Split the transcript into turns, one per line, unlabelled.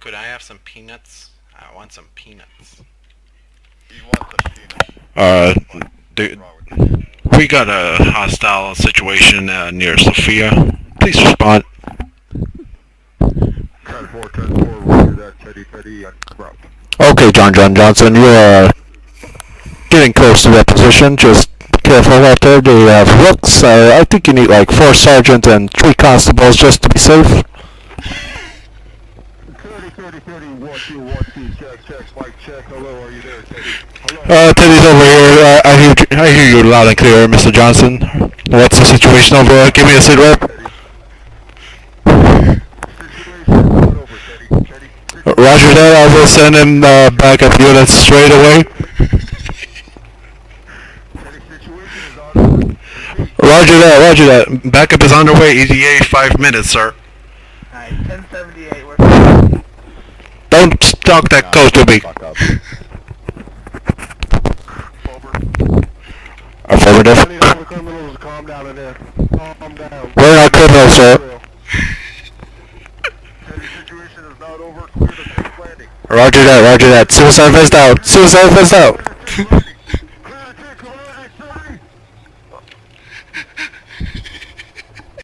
Could I have some peanuts? I want some peanuts.
You want the peanuts?
Dude,
What's wrong with you?
we got a hostile situation near Sophia. Please respond.
10-4, roger that, Teddy, and route.
Okay, John Johnson, you are getting close to that position. Just be careful out there. They have rooks. I think you need like 4 sergeants and 3 constables just to be safe.
30, 1, 2, 1, 2, check, mic check, hello, are you there, Teddy? Hello?
Teddy's over here. I hear you loud and clear, Mr. Johnson. What's the situation over there? Give me a sit rep.
Situation is not over, Teddy.
Roger that. I will send him back up units straight away.
Teddy, situation is not over.
Roger that.
Backup is underway. ETA 5 minutes, sir.
Alright, 1078, we're fine.
Don't talk that close to me.
Fuck up. Over.
Affirmative.
I need all the criminals to calm down in there. Calm down.
We're not criminals, sir.
Teddy, situation is not over. Clear the safe landing.
Roger that. Suicide vest out.